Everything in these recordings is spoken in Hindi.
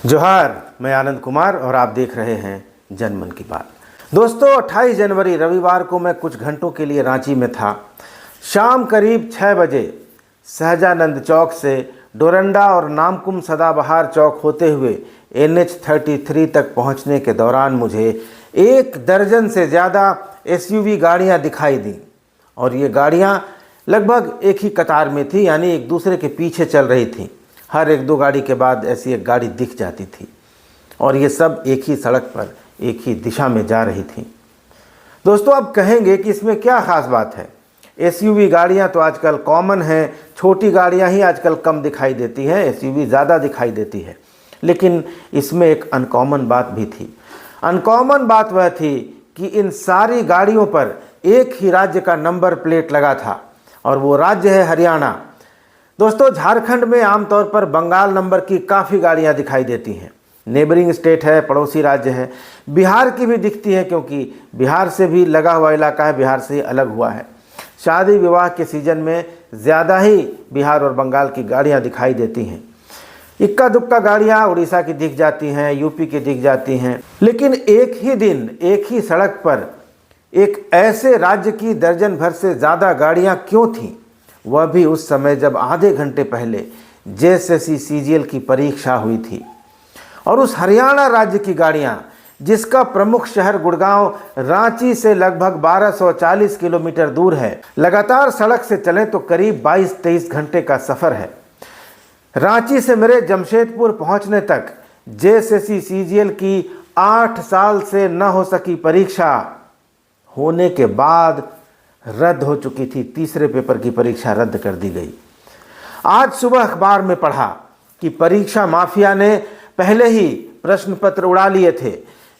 जोहार, मैं आनंद कुमार और आप देख रहे हैं जनमन की बात। दोस्तों, 28 जनवरी रविवार को मैं कुछ घंटों के लिए रांची में था। शाम करीब 6 बजे सहजानंद चौक से डोरंडा और नामकुम सदाबहार चौक होते हुए NH 33 तक पहुंचने के दौरान मुझे 1 दर्जन से ज़्यादा SUV गाड़ियां दिखाई दी और ये गाड़ियां लगभग एक ही कतार में थी, यानी एक दूसरे के पीछे चल रही थी। हर 1-2 गाड़ी के बाद ऐसी एक गाड़ी दिख जाती थी और ये सब एक ही सड़क पर एक ही दिशा में जा रही थी। दोस्तों, आप कहेंगे कि इसमें क्या ख़ास बात है। SUV गाड़ियां तो आजकल कॉमन हैं, छोटी गाड़ियां ही आजकल कम दिखाई देती हैं, SUV ज़्यादा दिखाई देती है। लेकिन इसमें एक अनकॉमन बात भी थी। अनकॉमन बात वह थी कि इन सारी गाड़ियों पर एक ही राज्य का नंबर प्लेट लगा था और वो राज्य है हरियाणा। दोस्तों, झारखंड में आमतौर पर बंगाल नंबर की काफ़ी गाड़ियां दिखाई देती हैं। नेबरिंग स्टेट है, पड़ोसी राज्य है। बिहार की भी दिखती है क्योंकि बिहार से भी लगा हुआ इलाका है, बिहार से ही अलग हुआ है। शादी विवाह के सीज़न में ज़्यादा ही बिहार और बंगाल की गाड़ियां दिखाई देती हैं। इक्का दुक्का गाड़ियां उड़ीसा की दिख जाती हैं, यूपी की दिख जाती हैं। लेकिन एक ही दिन एक ही सड़क पर एक ऐसे राज्य की दर्जन भर से ज़्यादा गाड़ियां क्यों थीं, वह भी उस समय जब आधे घंटे पहले JSSC CGL की परीक्षा हुई थी। और उस हरियाणा राज्य की गाड़ियां, जिसका प्रमुख शहर गुड़गांव रांची से लगभग 1240 किलोमीटर दूर है, लगातार सड़क से चलें तो करीब 22-23 घंटे का सफ़र है। रांची से मेरे जमशेदपुर पहुंचने तक JSSC CGL की 8 साल से न हो सकी परीक्षा होने के बाद रद्द हो चुकी थी। तीसरे पेपर की परीक्षा रद्द कर दी गई। आज सुबह अखबार में पढ़ा कि परीक्षा माफिया ने पहले ही प्रश्न पत्र उड़ा लिए थे।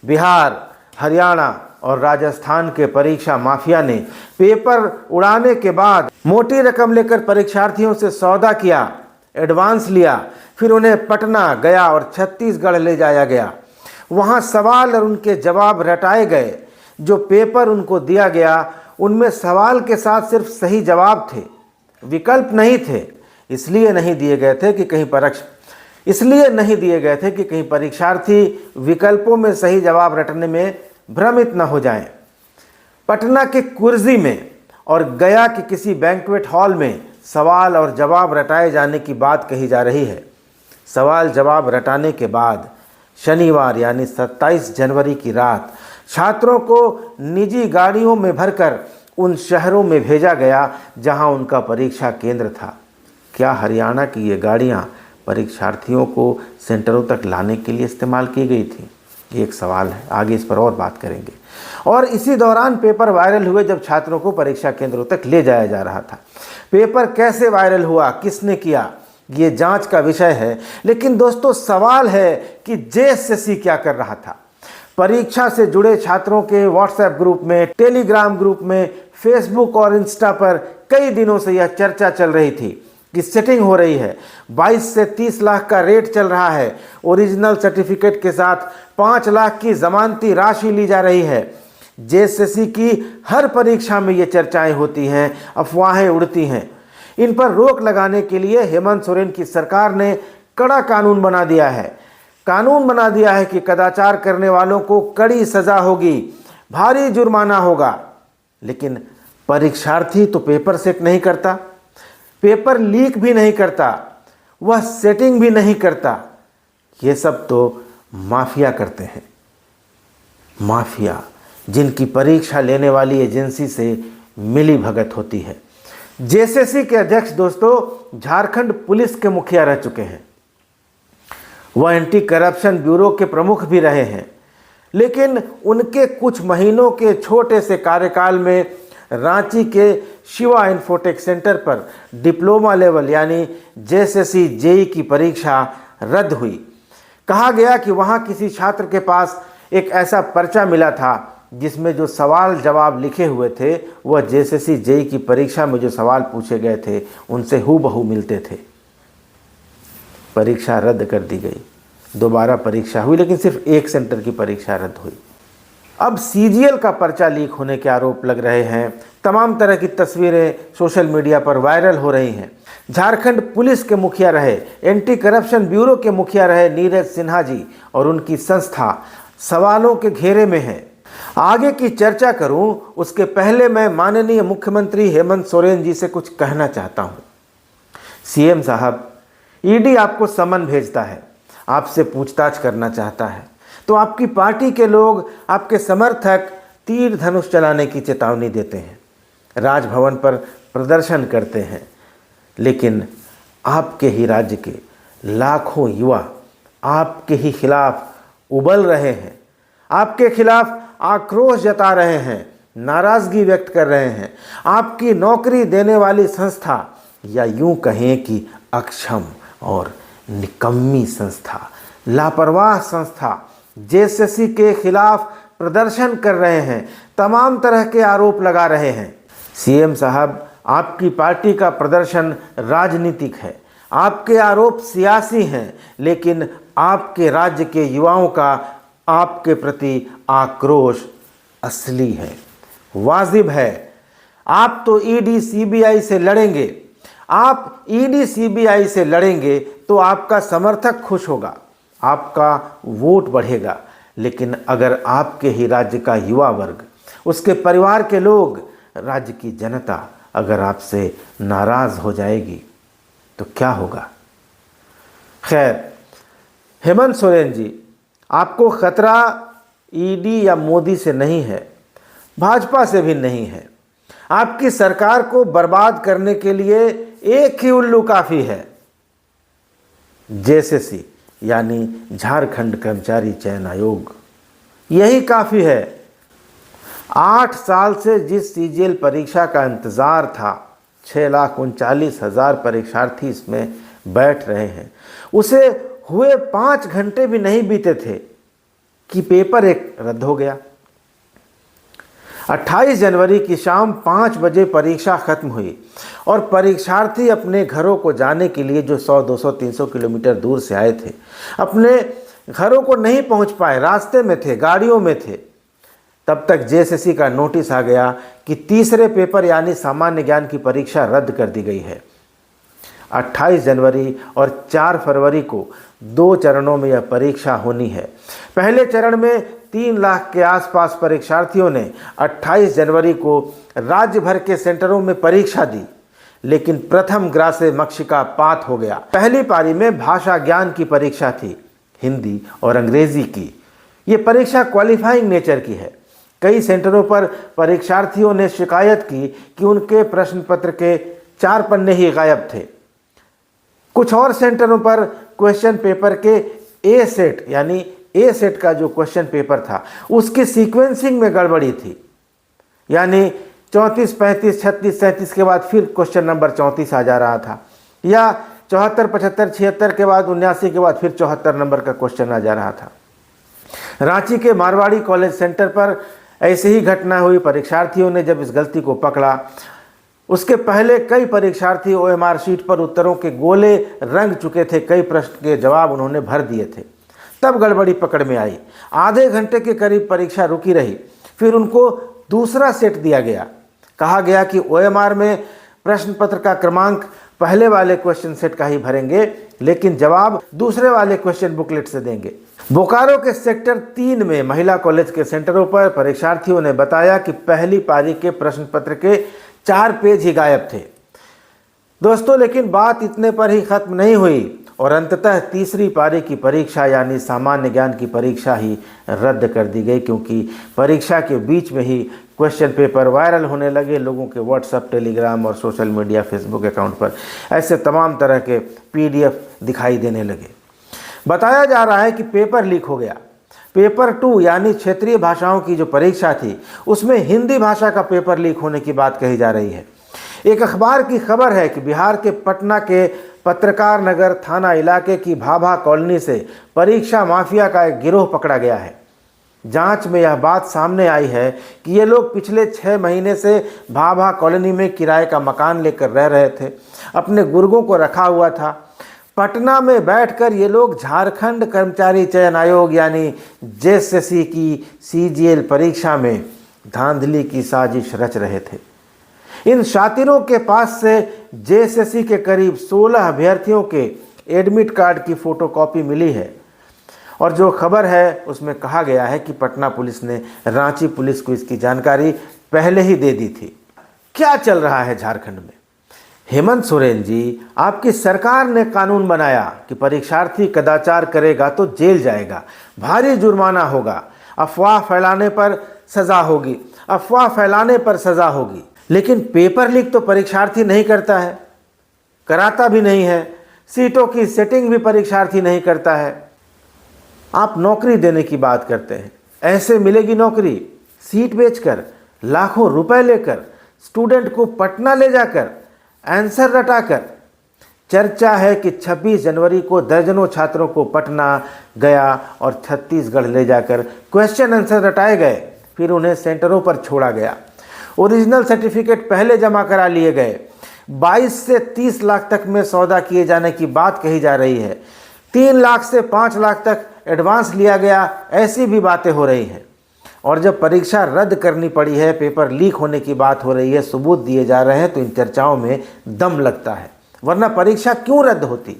बिहार, हरियाणा और राजस्थान के परीक्षा माफिया ने पेपर उड़ाने के बाद मोटी रकम लेकर परीक्षार्थियों से सौदा किया, एडवांस लिया, फिर उन्हें पटना, गया और छत्तीसगढ़ ले जाया गया। वहाँ सवाल और उनके जवाब रटाए गए। जो पेपर उनको दिया गया उनमें सवाल के साथ सिर्फ सही जवाब थे, विकल्प नहीं थे। इसलिए नहीं दिए गए थे कि कहीं परीक्षार्थी विकल्पों में सही जवाब रटने में भ्रमित न हो जाएं। पटना के कुर्जी में और गया के किसी बैंक्वेट हॉल में सवाल और जवाब रटाए जाने की बात कही जा रही है। सवाल जवाब रटाने के बाद शनिवार यानी 27 जनवरी की रात छात्रों को निजी गाड़ियों में भरकर उन शहरों में भेजा गया जहां उनका परीक्षा केंद्र था। क्या हरियाणा की ये गाड़ियां परीक्षार्थियों को सेंटरों तक लाने के लिए इस्तेमाल की गई थी? ये एक सवाल है, आगे इस पर और बात करेंगे। और इसी दौरान पेपर वायरल हुए जब छात्रों को परीक्षा केंद्रों तक ले जाया जा रहा था। पेपर कैसे वायरल हुआ, किसने किया, ये जांच का विषय है। लेकिन दोस्तों, सवाल है कि JSSC क्या कर रहा था। परीक्षा से जुड़े छात्रों के व्हाट्सएप ग्रुप में, टेलीग्राम ग्रुप में, फेसबुक और इंस्टा पर कई दिनों से यह चर्चा चल रही थी कि सेटिंग हो रही है। 22 से 30 लाख का रेट चल रहा है। ओरिजिनल सर्टिफिकेट के साथ 5 लाख की जमानती राशि ली जा रही है। JSSC की हर परीक्षा में ये चर्चाएं होती हैं, अफवाहें उड़ती हैं। इन पर रोक लगाने के लिए हेमंत सोरेन की सरकार ने कड़ा कानून बना दिया है। कि कदाचार करने वालों को कड़ी सजा होगी, भारी जुर्माना होगा। लेकिन परीक्षार्थी तो पेपर सेट नहीं करता, पेपर लीक भी नहीं करता, वह सेटिंग भी नहीं करता। ये सब तो माफिया करते हैं। माफिया जिनकी परीक्षा लेने वाली एजेंसी से मिली भगत होती है। JSSC के अध्यक्ष दोस्तों झारखंड पुलिस के मुखिया रह चुके हैं। वह एंटी करप्शन ब्यूरो के प्रमुख भी रहे हैं। लेकिन उनके कुछ महीनों के छोटे से कार्यकाल में रांची के शिवा इन्फोटेक सेंटर पर डिप्लोमा लेवल यानी JSSC JEE की परीक्षा रद्द हुई। कहा गया कि वहां किसी छात्र के पास एक ऐसा पर्चा मिला था जिसमें जो सवाल जवाब लिखे हुए थे वह JSSC JEE की परीक्षा में जो सवाल पूछे गए थे उनसे हूबहू मिलते थे। परीक्षा रद्द कर दी गई। दोबारा परीक्षा हुई, लेकिन सिर्फ एक सेंटर की परीक्षा रद्द हुई। अब सीजीएल का पर्चा लीक होने के आरोप लग रहे हैं। तमाम तरह की तस्वीरें सोशल मीडिया पर वायरल हो रही हैं। झारखंड पुलिस के मुखिया रहे, एंटी करप्शन ब्यूरो के मुखिया रहे नीरज सिन्हा जी और उनकी संस्था सवालों के घेरे में है। आगे की चर्चा करूं उसके पहले मैं माननीय मुख्यमंत्री हेमंत सोरेन जी से कुछ कहना चाहता हूं। सीएम साहब, ईडी आपको समन भेजता है, आपसे पूछताछ करना चाहता है, तो आपकी पार्टी के लोग, आपके समर्थक तीर धनुष चलाने की चेतावनी देते हैं, राजभवन पर प्रदर्शन करते हैं, लेकिन आपके ही राज्य के लाखों युवा आपके ही खिलाफ उबल रहे हैं, आपके खिलाफ आक्रोश जता रहे हैं, नाराज़गी व्यक्त कर रहे हैं। आपकी नौकरी देने वाली संस्था, या यूं कहें कि अक्षम और निकम्मी संस्था, लापरवाह संस्था जेएसएससी के खिलाफ प्रदर्शन कर रहे हैं, तमाम तरह के आरोप लगा रहे हैं। सीएम साहब, आपकी पार्टी का प्रदर्शन राजनीतिक है, आपके आरोप सियासी हैं, लेकिन आपके राज्य के युवाओं का आपके प्रति आक्रोश असली है, वाजिब है। आप तो ईडी सीबीआई से लड़ेंगे, आप ईडी सीबीआई से लड़ेंगे तो आपका समर्थक खुश होगा, आपका वोट बढ़ेगा। लेकिन अगर आपके ही राज्य का युवा वर्ग, उसके परिवार के लोग, राज्य की जनता अगर आपसे नाराज़ हो जाएगी तो क्या होगा? खैर, हेमंत सोरेन जी, आपको खतरा ईडी या मोदी से नहीं है, भाजपा से भी नहीं है। आपकी सरकार को बर्बाद करने के लिए एक ही उल्लू काफ़ी है, जेएसएससी यानी झारखंड कर्मचारी चयन आयोग, यही काफ़ी है। 8 साल से जिस सीजीएल परीक्षा का इंतज़ार था, 6,39,000 परीक्षार्थी इसमें बैठ रहे हैं, उसे हुए 5 घंटे भी नहीं बीते थे कि पेपर एक रद्द हो गया। 28 जनवरी की शाम 5 बजे परीक्षा खत्म हुई और परीक्षार्थी अपने घरों को जाने के लिए, जो 100, 200, 300 किलोमीटर दूर से आए थे, अपने घरों को नहीं पहुंच पाए, रास्ते में थे, गाड़ियों में थे। तब तक जेएसएससी का नोटिस आ गया कि तीसरे पेपर यानी सामान्य ज्ञान की परीक्षा रद्द कर दी गई है। 28 जनवरी और 4 फरवरी को 2 चरणों में यह परीक्षा होनी है। पहले चरण में 3 लाख के आसपास परीक्षार्थियों ने 28 जनवरी को राज्य भर के सेंटरों में परीक्षा दी, लेकिन प्रथम ग्रासे मक्षिका पात हो गया। पहली पारी में भाषा ज्ञान की परीक्षा थी, हिंदी और अंग्रेजी की। ये परीक्षा क्वालिफाइंग नेचर की है। कई सेंटरों पर परीक्षार्थियों ने शिकायत की कि उनके प्रश्न पत्र के 4 पन्ने ही गायब थे। कुछ और सेंटरों पर क्वेश्चन पेपर के ए सेट यानी ए सेट का जो क्वेश्चन पेपर था, उसकी सीक्वेंसिंग में गड़बड़ी थी, यानी 34, 35, 36, 37 के बाद फिर क्वेश्चन नंबर 34 आ जा रहा था, या 74, 75, 76 के बाद 79 के बाद फिर 74 नंबर का क्वेश्चन आ जा रहा था। रांची के मारवाड़ी कॉलेज सेंटर पर ऐसे ही घटना हुई। परीक्षार्थियों ने जब इस गलती को पकड़ा, उसके पहले कई परीक्षार्थी ओएमआर शीट पर उत्तरों के गोले रंग चुके थे, कई प्रश्न के जवाब उन्होंने भर दिए थे। तब गड़बड़ी पकड़ में आई। आधे घंटे के करीब परीक्षा रुकी रही, फिर उनको दूसरा सेट दिया गया। कहा गया कि ओएमआर में प्रश्न पत्र का क्रमांक पहले वाले क्वेश्चन सेट का ही भरेंगे, लेकिन जवाब दूसरे वाले क्वेश्चन बुकलेट से देंगे। बोकारो के सेक्टर 3 में महिला कॉलेज के सेंटरों पर परीक्षार्थियों ने बताया कि पहली पारी के प्रश्न पत्र के 4 पेज ही गायब थे। दोस्तों, लेकिन बात इतने पर ही खत्म नहीं हुई और अंततः तीसरी पारी की परीक्षा यानी सामान्य ज्ञान की परीक्षा ही रद्द कर दी गई, क्योंकि परीक्षा के बीच में ही क्वेश्चन पेपर वायरल होने लगे। लोगों के व्हाट्सएप, टेलीग्राम और सोशल मीडिया, फेसबुक अकाउंट पर ऐसे तमाम तरह के पीडीएफ दिखाई देने लगे। बताया जा रहा है कि पेपर लीक हो गया। पेपर 2 यानी क्षेत्रीय भाषाओं की जो परीक्षा थी, उसमें हिंदी भाषा का पेपर लीक होने की बात कही जा रही है। एक अखबार की खबर है कि बिहार के पटना के पत्रकार नगर थाना इलाके की भाभा कॉलोनी से परीक्षा माफिया का एक गिरोह पकड़ा गया है। जांच में यह बात सामने आई है कि ये लोग पिछले 6 महीने से भाभा कॉलोनी में किराए का मकान लेकर रह रहे थे, अपने गुर्गों को रखा हुआ था। पटना में बैठकर ये लोग झारखंड कर्मचारी चयन आयोग यानी जेएसएससी की सीजीएल परीक्षा में धांधली की साजिश रच रहे थे। इन शातिरों के पास से जेएसएससी के करीब 16 अभ्यर्थियों के एडमिट कार्ड की फोटोकॉपी मिली है और जो खबर है उसमें कहा गया है कि पटना पुलिस ने रांची पुलिस को इसकी जानकारी पहले ही दे दी थी। क्या चल रहा है झारखंड में? हेमंत सोरेन जी, आपकी सरकार ने कानून बनाया कि परीक्षार्थी कदाचार करेगा तो जेल जाएगा, भारी जुर्माना होगा, अफवाह फैलाने पर सजा होगी, अफवाह फैलाने पर सजा होगी। लेकिन पेपर लीक तो परीक्षार्थी नहीं करता है, कराता भी नहीं है, सीटों की सेटिंग भी परीक्षार्थी नहीं करता है। आप नौकरी देने की बात करते हैं, ऐसे मिलेगी नौकरी? सीट बेचकर, लाखों रुपए लेकर, स्टूडेंट को पटना ले जाकर, आंसर रटाकर। चर्चा है कि 26 जनवरी को दर्जनों छात्रों को पटना, गया और छत्तीसगढ़ ले जाकर क्वेश्चन आंसर रटाए गए, फिर उन्हें सेंटरों पर छोड़ा गया। ओरिजिनल सर्टिफिकेट पहले जमा करा लिए गए। 22 से 30 लाख तक में सौदा किए जाने की बात कही जा रही है। 3 लाख से 5 लाख तक एडवांस लिया गया, ऐसी भी बातें हो रही हैं। और जब परीक्षा रद्द करनी पड़ी है, पेपर लीक होने की बात हो रही है, सबूत दिए जा रहे हैं, तो इन चर्चाओं में दम लगता है। वरना परीक्षा क्यों रद्द होती?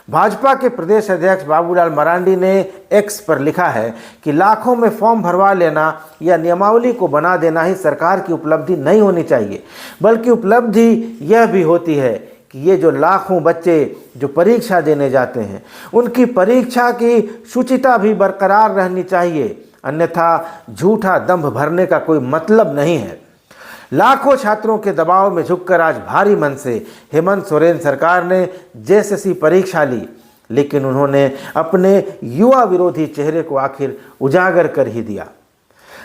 भाजपा के प्रदेश अध्यक्ष बाबूलाल मरांडी ने एक्स पर लिखा है कि लाखों में फॉर्म भरवा लेना या नियमावली को बना देना ही सरकार की उपलब्धि नहीं होनी चाहिए, बल्कि उपलब्धि यह भी होती है कि ये जो लाखों बच्चे जो परीक्षा देने जाते हैं, उनकी परीक्षा की शुचिता भी बरकरार रहनी चाहिए, अन्यथा झूठा दंभ भरने का कोई मतलब नहीं है। लाखों छात्रों के दबाव में झुककर आज भारी मन से हेमंत सोरेन सरकार ने जेएसएससी परीक्षा ली, लेकिन उन्होंने अपने युवा विरोधी चेहरे को आखिर उजागर कर ही दिया।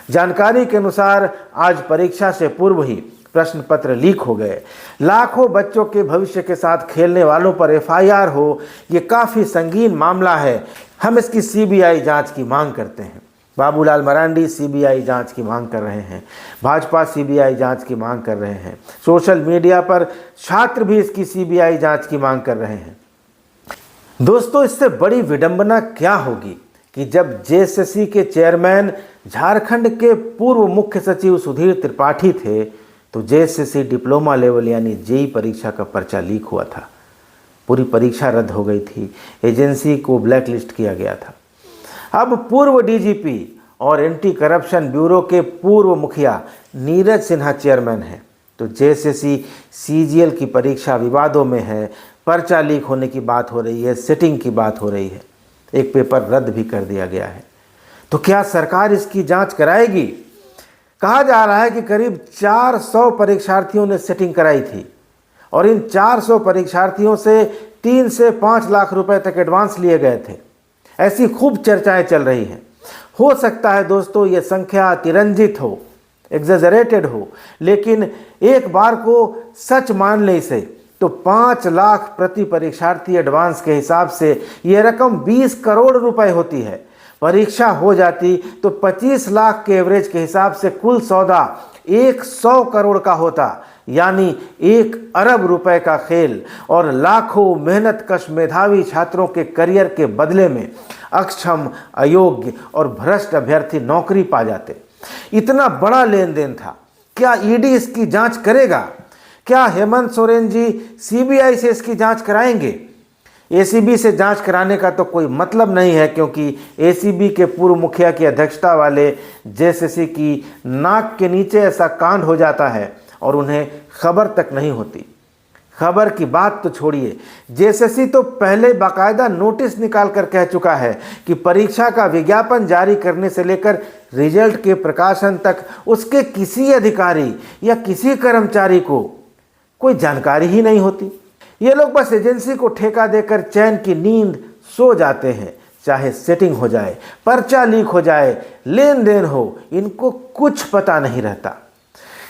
जानकारी के अनुसार आज परीक्षा से पूर्व ही प्रश्न पत्र लीक हो गए। लाखों बच्चों के भविष्य के साथ खेलने वालों पर एफआईआर हो, ये काफ़ी संगीन मामला है। हम इसकी सीबीआई जांच की मांग करते हैं। बाबूलाल मरांडी सीबीआई जांच की मांग कर रहे हैं, भाजपा सीबीआई जांच की मांग कर रहे हैं, सोशल मीडिया पर छात्र भी इसकी सीबीआई जांच की मांग कर रहे हैं। दोस्तों, इससे बड़ी विडंबना क्या होगी कि जब जेएसएससी के चेयरमैन झारखंड के पूर्व मुख्य सचिव सुधीर त्रिपाठी थे, तो जेएसएससी डिप्लोमा लेवल यानी जेईई परीक्षा का पर्चा लीक हुआ था। पूरी परीक्षा रद्द हो गई थी, एजेंसी को ब्लैकलिस्ट किया गया था। अब पूर्व डीजीपी और एंटी करप्शन ब्यूरो के पूर्व मुखिया नीरज सिन्हा चेयरमैन हैं, तो जेएसएससी सीजीएल की परीक्षा विवादों में है, पर्चा लीक होने की बात हो रही है, सेटिंग की बात हो रही है, एक पेपर रद्द भी कर दिया गया है। तो क्या सरकार इसकी जांच कराएगी? कहा जा रहा है कि करीब 400 परीक्षार्थियों ने सेटिंग कराई थी और इन 400 परीक्षार्थियों से 3 से 5 लाख रुपए तक एडवांस लिए गए थे। ऐसी खूब चर्चाएं चल रही हैं। हो सकता है दोस्तों ये संख्या अतिरंजित हो, एग्जेजरेटेड हो, लेकिन एक बार को सच मान ले इसे तो 5 लाख प्रति परीक्षार्थी एडवांस के हिसाब से ये रकम 20 करोड़ रुपए होती है। परीक्षा हो जाती तो 25 लाख के एवरेज के हिसाब से कुल सौदा 100 करोड़ का होता, यानी 1 अरब रुपए का खेल, और लाखों मेहनतकश मेधावी छात्रों के करियर के बदले में अक्षम, अयोग्य और भ्रष्ट अभ्यर्थी नौकरी पा जाते। इतना बड़ा लेन देन था। क्या ईडी इसकी जांच करेगा? क्या हेमंत सोरेन जी सीबीआई से इसकी जांच कराएंगे? एसीबी से जांच कराने का तो कोई मतलब नहीं है, क्योंकि एसीबी के पूर्व मुखिया की अध्यक्षता वाले जेएसएससी की नाक के नीचे ऐसा कांड हो जाता है और उन्हें खबर तक नहीं होती। खबर की बात तो छोड़िए, जेएसएससी तो पहले बाकायदा नोटिस निकाल कर कह चुका है कि परीक्षा का विज्ञापन जारी करने से लेकर रिजल्ट के प्रकाशन तक उसके किसी अधिकारी या किसी कर्मचारी को कोई जानकारी ही नहीं होती। ये लोग बस एजेंसी को ठेका देकर चैन की नींद सो जाते हैं, चाहे सेटिंग हो जाए, पर्चा लीक हो जाए, लेन देन हो, इनको कुछ पता नहीं रहता।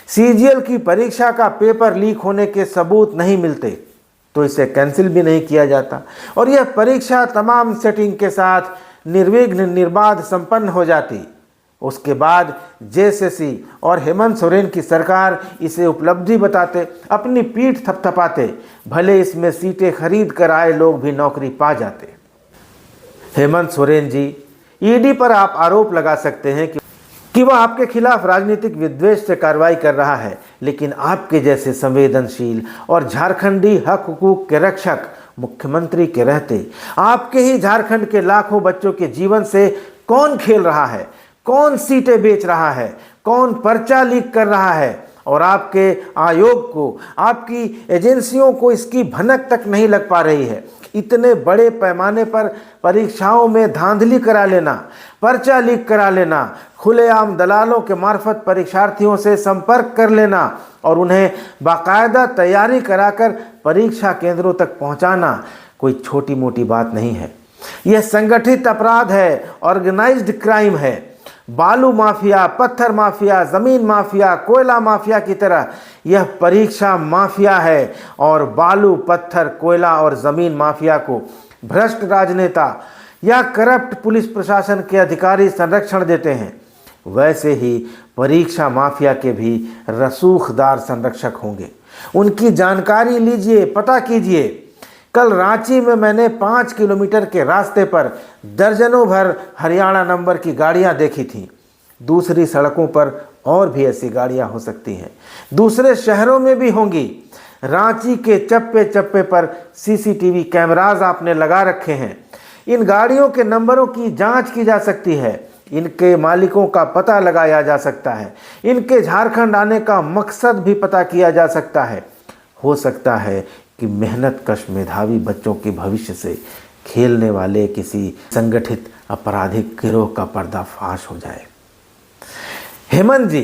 सीजीएल की परीक्षा का पेपर लीक होने के सबूत नहीं मिलते तो इसे कैंसिल भी नहीं किया जाता और यह परीक्षा तमाम सेटिंग के साथ निर्विघ्न निर्बाध संपन्न हो जाती। उसके बाद जेएसएससी और हेमंत सोरेन की सरकार इसे उपलब्धि बताते, अपनी पीठ थपथपाते, भले इसमें सीटें खरीद कर आए लोग भी नौकरी पा जाते। हेमंत सोरेन जी, ईडी पर आप आरोप लगा सकते हैं कि वह आपके खिलाफ राजनीतिक विद्वेष से कार्रवाई कर रहा है, लेकिन आपके जैसे संवेदनशील और झारखंडी हक हुकूक के रक्षक मुख्यमंत्री के रहते आपके ही झारखंड के लाखों बच्चों के जीवन से कौन खेल रहा है, कौन सीटें बेच रहा है, कौन पर्चा लीक कर रहा है, और आपके आयोग को, आपकी एजेंसियों को इसकी भनक तक नहीं लग पा रही है। इतने बड़े पैमाने पर परीक्षाओं में धांधली करा लेना, पर्चा लीक करा लेना, खुलेआम दलालों के मार्फत परीक्षार्थियों से संपर्क कर लेना और उन्हें बाकायदा तैयारी कराकर परीक्षा केंद्रों तक पहुंचाना कोई छोटी मोटी बात नहीं है। यह संगठित अपराध है, ऑर्गेनाइज्ड क्राइम है। बालू माफिया, पत्थर माफिया, ज़मीन माफिया, कोयला माफिया की तरह यह परीक्षा माफिया है और बालू, पत्थर, कोयला और ज़मीन माफिया को भ्रष्ट राजनेता या करप्ट पुलिस प्रशासन के अधिकारी संरक्षण देते हैं, वैसे ही परीक्षा माफिया के भी रसूखदार संरक्षक होंगे। उनकी जानकारी लीजिए, पता कीजिए। कल रांची में मैंने 5 किलोमीटर के रास्ते पर दर्जनों भर हरियाणा नंबर की गाड़ियां देखी थीं। दूसरी सड़कों पर और भी ऐसी गाड़ियां हो सकती हैं, दूसरे शहरों में भी होंगी। रांची के चप्पे चप्पे पर सीसीटीवी कैमराज आपने लगा रखे हैं। इन गाड़ियों के नंबरों की जांच की जा सकती है, इनके मालिकों का पता लगाया जा सकता है, इनके झारखंड आने का मकसद भी पता किया जा सकता है। हो सकता है कि मेहनत कश मेधावी बच्चों के भविष्य से खेलने वाले किसी संगठित आपराधिक गिरोह का पर्दाफाश हो जाए। हेमंत जी,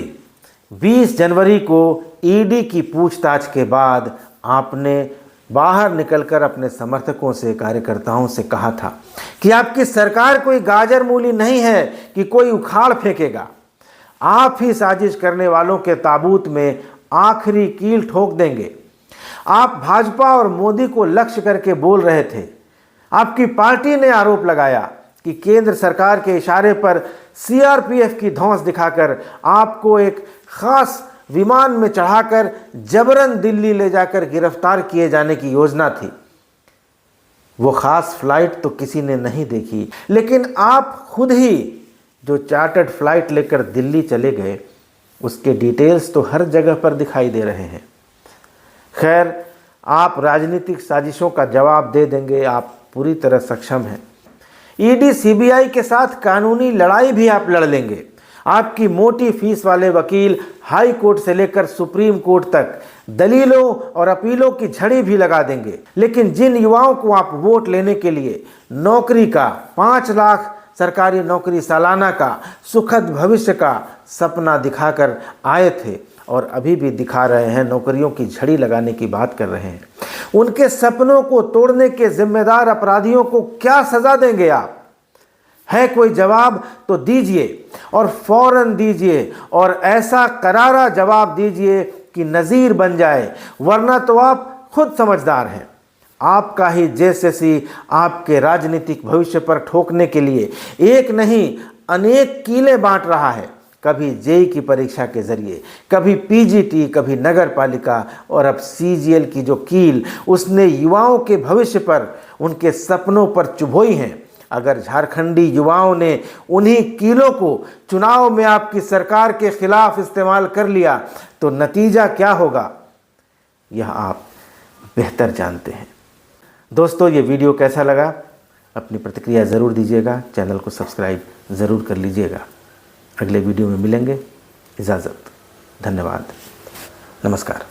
20 जनवरी को ईडी की पूछताछ के बाद आपने बाहर निकलकर अपने समर्थकों से, कार्यकर्ताओं से कहा था कि आपकी सरकार कोई गाजर मूली नहीं है कि कोई उखाड़ फेंकेगा। आप ही साजिश करने वालों के ताबूत में आखिरी कील ठोक देंगे। आप भाजपा और मोदी को लक्ष्य करके बोल रहे थे। आपकी पार्टी ने आरोप लगाया कि केंद्र सरकार के इशारे पर सीआरपीएफ की धौंस दिखाकर आपको एक खास विमान में चढ़ाकर जबरन दिल्ली ले जाकर गिरफ्तार किए जाने की योजना थी। वो खास फ्लाइट तो किसी ने नहीं देखी, लेकिन आप खुद ही जो चार्टर्ड फ्लाइट लेकर दिल्ली चले गए, उसके डिटेल्स तो हर जगह पर दिखाई दे रहे हैं। खैर, आप राजनीतिक साजिशों का जवाब दे देंगे, आप पूरी तरह सक्षम हैं। ईडी सीबीआई के साथ कानूनी लड़ाई भी आप लड़ लेंगे। आपकी मोटी फीस वाले वकील हाई कोर्ट से लेकर सुप्रीम कोर्ट तक दलीलों और अपीलों की झड़ी भी लगा देंगे। लेकिन जिन युवाओं को आप वोट लेने के लिए नौकरी का, 5 लाख सरकारी नौकरी सालाना का, सुखद भविष्य का सपना दिखाकर आए थे और अभी भी दिखा रहे हैं, नौकरियों की झड़ी लगाने की बात कर रहे हैं, उनके सपनों को तोड़ने के जिम्मेदार अपराधियों को क्या सजा देंगे आप? है कोई जवाब तो दीजिए और फौरन दीजिए, और ऐसा करारा जवाब दीजिए कि नज़ीर बन जाए, वरना तो आप खुद समझदार हैं। आपका ही जेएसएससी आपके राजनीतिक भविष्य पर ठोकने के लिए एक नहीं अनेक कीलें बांट रहा है। कभी जेईई की परीक्षा के जरिए, कभी पीजीटी, कभी नगर पालिका, और अब सीजीएल की जो कील उसने युवाओं के भविष्य पर, उनके सपनों पर चुभोई हैं। अगर झारखंडी युवाओं ने उन्हीं कीलों को चुनाव में आपकी सरकार के खिलाफ इस्तेमाल कर लिया तो नतीजा क्या होगा, यह आप बेहतर जानते हैं। दोस्तों, ये वीडियो कैसा लगा? अपनी प्रतिक्रिया ज़रूर दीजिएगा। चैनल को सब्सक्राइब ज़रूर कर लीजिएगा। अगले वीडियो में मिलेंगे। इजाज़त। धन्यवाद। नमस्कार।